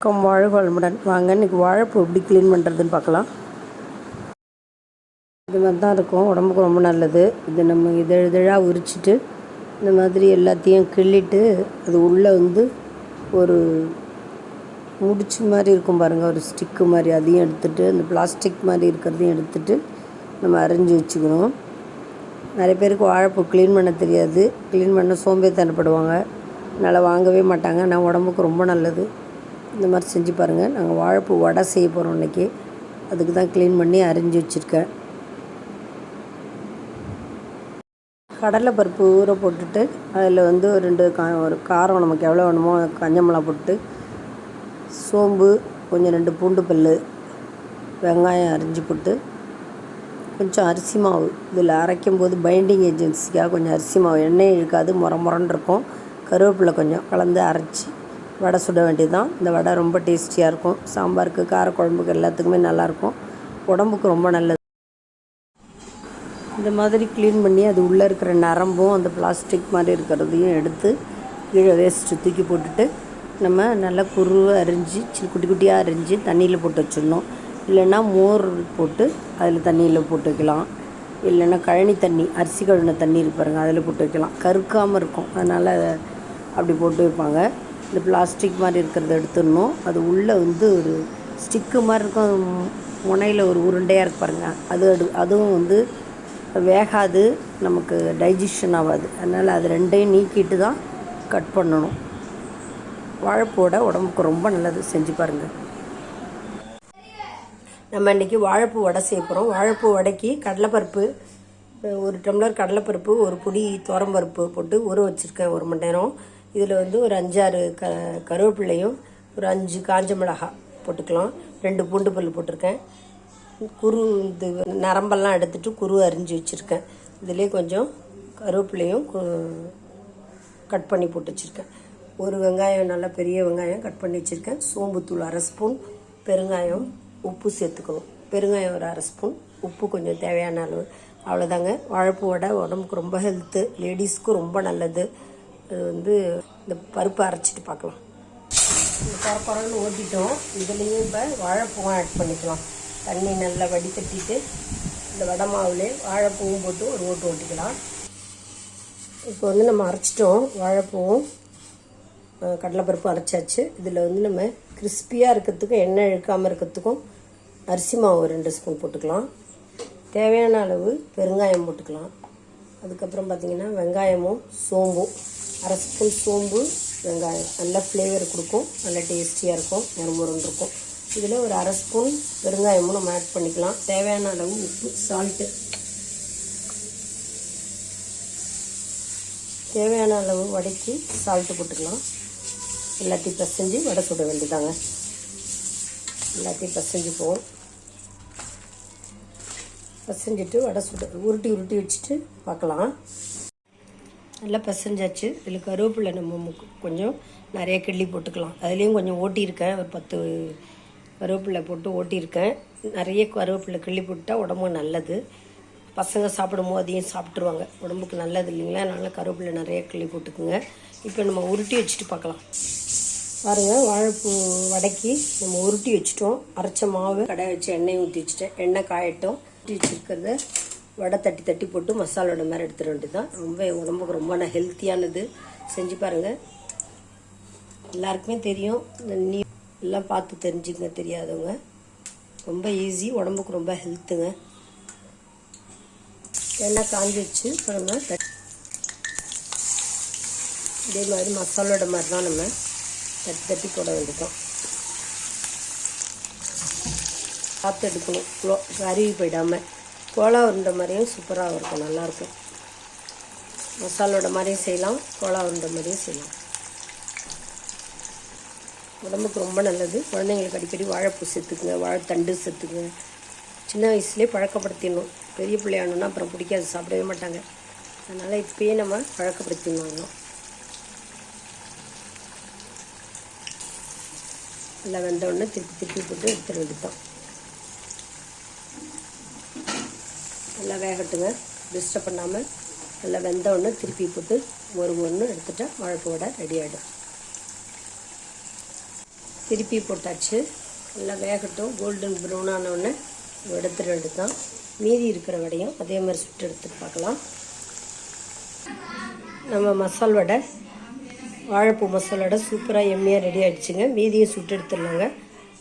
வாழ்க வளமுடன். வாங்க இன்றைக்கி வாழைப்பூ எப்படி க்ளீன் பண்ணுறதுன்னு பார்க்கலாம். இது மாதிரி தான் இருக்கும், உடம்புக்கு ரொம்ப நல்லது. இது நம்ம இதழாக உரிச்சிட்டு இந்த மாதிரி எல்லாத்தையும் கிள்ளிட்டு அது உள்ளே ஒரு முடிச்சு மாதிரி இருக்கும் பாருங்கள், ஒரு ஸ்டிக்கு மாதிரி, அதையும் எடுத்துகிட்டு அந்த பிளாஸ்டிக் மாதிரி இருக்கிறதையும் எடுத்துகிட்டு நம்ம அரைஞ்சி வச்சுக்கணும். நிறைய பேருக்கு வாழைப்பூ க்ளீன் பண்ண தெரியாது, க்ளீன் பண்ண சோம்பேறித்தனப்படுவாங்க, அதனால் வாங்கவே மாட்டாங்க. ஆனால் உடம்புக்கு ரொம்ப நல்லது. இந்த மாதிரி செஞ்சு பாருங்கள். நாங்கள் வாழைப்பூ வடை செய்ய போகிறோம் இன்றைக்கி, அதுக்கு தான் க்ளீன் பண்ணி அரிஞ்சு வச்சுருக்கேன். கடலைப்பருப்பு ஊற போட்டுட்டு அதில் ஒரு காரம் நமக்கு எவ்வளோ வேணுமோ காஞ்ச மிளகா போட்டு, சோம்பு கொஞ்சம் 2 பூண்டு பல், வெங்காயம் அரிஞ்சு போட்டு, கொஞ்சம் அரிசி மாவு இதில் அரைக்கும் போது பைண்டிங் ஏஜென்சிக்காக கொஞ்சம் அரிசி மாவு, எண்ணெய் இழுக்காது, முறன்னு இருக்கும், கருவேப்பிலை கொஞ்சம் கலந்து அரைச்சி வடை சுட வேண்டியது தான். இந்த வடை ரொம்ப டேஸ்டியாக இருக்கும், சாம்பாருக்கு காரக்குழம்புக்கு எல்லாத்துக்குமே நல்லாயிருக்கும், உடம்புக்கு ரொம்ப நல்லது. இந்த மாதிரி க்ளீன் பண்ணி அது உள்ளே இருக்கிற நரம்பும் அந்த பிளாஸ்டிக் மாதிரி இருக்கிறதையும் எடுத்து கீழே வேஸ்ட்டு தூக்கி போட்டுட்டு நம்ம நல்லா அரிஞ்சு குட்டி குட்டியாக அரிஞ்சு தண்ணியில் போட்டு வச்சிடணும். இல்லைன்னா மோர் போட்டு அதில் தண்ணியில் போட்டு வைக்கலாம். இல்லைன்னா கழனி தண்ணி, அரிசி கழுவின தண்ணி இருப்பாருங்க, அதில் போட்டு வைக்கலாம், கருக்காமல் இருக்கும், அதனால் அப்படி போட்டு வைப்பாங்க. இந்த பிளாஸ்டிக் மாதிரி இருக்கிறத எடுத்துடணும். அது உள்ளே ஒரு ஸ்டிக்கு மாதிரி இருக்கும், முனையில் ஒரு உருண்டையாக இருப்பாருங்க, அதுவும் வேகாது, நமக்கு டைஜஷன் ஆகாது. அதனால் அது ரெண்டையும் நீக்கிட்டு தான் கட் பண்ணணும். வாழைப்பூவோட உடம்புக்கு ரொம்ப நல்லது, செஞ்சு பாருங்கள். நம்ம இன்றைக்கி வாழைப்பூ வடை செய்ய போகிறோம். வாழைப்பூ வடைக்கு கடலைப்பருப்பு, 1 டம்ளர் கடலைப்பருப்பு, 1 பிடி துவரம்பருப்பு போட்டு ஊற வச்சுருக்கேன் 1 மணி நேரம். இதில் ஒரு 5-6 கருவேப்பிலையும், ஒரு 5 காஞ்ச மிளகாய் போட்டுக்கலாம், 2 பூண்டு பல் போட்டிருக்கேன், நரம்பெல்லாம் எடுத்துகிட்டு அரிஞ்சு வச்சுருக்கேன். இதிலே கொஞ்சம் கருவேப்பிலையும் கட் பண்ணி போட்டு வச்சுருக்கேன். 1 வெங்காயம், நல்ல பெரிய வெங்காயம் கட் பண்ணி வச்சுருக்கேன். சோம்புத்தூள் 1/2 ஸ்பூன், பெருங்காயம், உப்பு சேர்த்துக்கணும். பெருங்காயம் ஒரு 1/2 ஸ்பூன், உப்பு கொஞ்சம் தேவையான அளவு, அவ்வளோதாங்க. வாழைப்பூ வடை உடம்புக்கு ரொம்ப ஹெல்த்து, லேடிஸ்க்கும் ரொம்ப நல்லது. அது இந்த பருப்பு அரைச்சிட்டு பார்க்கலாம். இந்த பரப்பரன்னு ஓட்டிட்டோம். இதுலேயும் இப்போ வாழைப்பூவும் ஆட் பண்ணிக்கலாம். தண்ணி நல்லா வடிகட்டிட்டு இந்த வடை மாவுலே வாழைப்பூவும் போட்டு ஒரு ஓட்டு ஓட்டிக்கலாம். இப்போ நம்ம அரைச்சிட்டோம், வாழைப்பூவும் கடலைப்பருப்பும் அரைச்சாச்சு. இதில் நம்ம கிறிஸ்பியாக இருக்கிறதுக்கும் எண்ணெய் இழுக்காமல் இருக்கிறதுக்கும் அரிசி மாவு 2 ஸ்பூன் போட்டுக்கலாம். தேவையான அளவு பெருங்காயம் போட்டுக்கலாம். அதுக்கப்புறம் பார்த்திங்கன்னா வெங்காயமும் சோம்பும், 1/2 ஸ்பூன் சோம்பு, வெங்காயம் நல்ல ஃப்ளேவர் கொடுக்கும், நல்ல டேஸ்டியாக இருக்கும், நறுமுறுன்னு இருக்கும். இதில் ஒரு 1/2 ஸ்பூன் பெருங்காயமும் நம்ம ஆட் பண்ணிக்கலாம். தேவையான அளவு உப்பு, சால்ட்டு, தேவையான அளவு வடைக்கு சால்ட்டு போட்டுக்கலாம். எல்லாத்தையும் பிசைஞ்சு வடை சுட வேண்டியதாங்க. எல்லாத்தையும் பிசைஞ்சுப்போம். பிசைஞ்சிட்டு வடை சுட உருட்டி வச்சுட்டு பார்க்கலாம். நல்லா பிசைஞ்சாச்சு. இதில் கருவேப்பிலை நம்ம கொஞ்சம் நிறைய கிள்ளி போட்டுக்கலாம். அதுலேயும் கொஞ்சம் ஓட்டியிருக்கேன், ஒரு 10 கருவேப்பிலை போட்டு ஓட்டியிருக்கேன். நிறைய கருவேப்பிலை கிள்ளி போட்டால் உடம்புக்கு நல்லது. பசங்க சாப்பிடும்போது அதையும் சாப்பிட்ருவாங்க, உடம்புக்கு நல்லது இல்லைங்களா, அதனால் கருவேப்பிலை நிறைய கிள்ளி போட்டுக்குங்க. இப்போ நம்ம உருட்டி வச்சுட்டு பார்க்கலாம். பாருங்கள், வாழைப்பூ வடைக்கு நம்ம உருட்டி வச்சுட்டோம். அரைச்ச மாவு கடை வச்சு எண்ணெய் ஊற்றி வச்சுட்டேன். எண்ணெய் காயட்டும். ஊற்றி வச்சுருக்கிறத வடை தட்டி போட்டு மசாலா வடை மாதிரி எடுத்துட வேண்டியது தான். ரொம்ப உடம்புக்கு ரொம்ப ஹெல்த்தியானது, செஞ்சு பாருங்கள். எல்லாருக்குமே தெரியும், நீ எல்லாம் பார்த்து தெரிஞ்சுங்க, தெரியாதவங்க. ரொம்ப ஈஸி, உடம்புக்கு ரொம்ப ஹெல்த்துங்க. எண்ணெய் காஞ்சி வச்சு நம்ம இதே மாதிரி மசாலா வடை மாதிரி தான் நம்ம தட்டி போட வேண்டியதான். பார்த்து எடுக்கணும், அருவி போயிடாமல். கோலா உருண்டை மாதிரியும் சூப்பராக இருக்கும், நல்லாயிருக்கும். மசாலோட மாதிரியும் செய்யலாம், கோலா உருண்டை மாதிரியும் செய்யலாம். உடம்புக்கு ரொம்ப நல்லது. குழந்தைங்களுக்கு அடிக்கடி வாழைப்பூ சேர்த்துக்குங்க, வாழைத்தண்டு சேர்த்துக்குங்க. சின்ன வயசுலேயே பழக்கப்படுத்திடணும். பெரிய பிள்ளையானோன்னா அப்புறம் பிடிக்காது, சாப்பிடவே மாட்டாங்க. அதனால் இப்போயே நம்ம பழக்கப்படுத்திடணும். நல்லா வெந்தோடனே திருப்பி போட்டு எடுத்துட வேண்டியதான். நல்லா வேகட்டுங்க, டிஸ்டர்ப் பண்ணாமல். நல்லா வெந்தோடனே திருப்பி போட்டு ஒரு எடுத்துட்டா வாழைப்பூ வடை ரெடி ஆகிடும். திருப்பி போட்டாச்சு. நல்லா வேகட்டும். கோல்டன் ப்ரௌன் ஆனவுடனே எடுத்துட வேண்டியது. மீதி இருக்கிற வடையும் அதே மாதிரி சுட்டு எடுத்துட்டு பார்க்கலாம். நம்ம மசால் வடை, வாழைப்பூ மசால் வடை சூப்பராக எம்மியாக ரெடி ஆகிடுச்சுங்க. மீதியும் சுட்டு எடுத்துடலாங்க.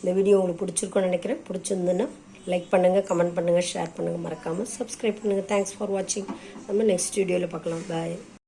இந்த வீடியோ உங்களுக்கு பிடிச்சிருக்கோன்னு நினைக்கிறேன். பிடிச்சிருந்துன்னா லைக் பண்ணுங்கள், கமெண்ட் பண்ணுங்கள், ஷேர் பண்ணுங்கள், மறக்காமல் சப்ஸ்கிரைப் பண்ணுங்கள். தேங்க்ஸ் ஃபார் வாட்சிங். நம்ம நெக்ஸ்ட் வீடியோவில் பார்க்கலாம். பாய்.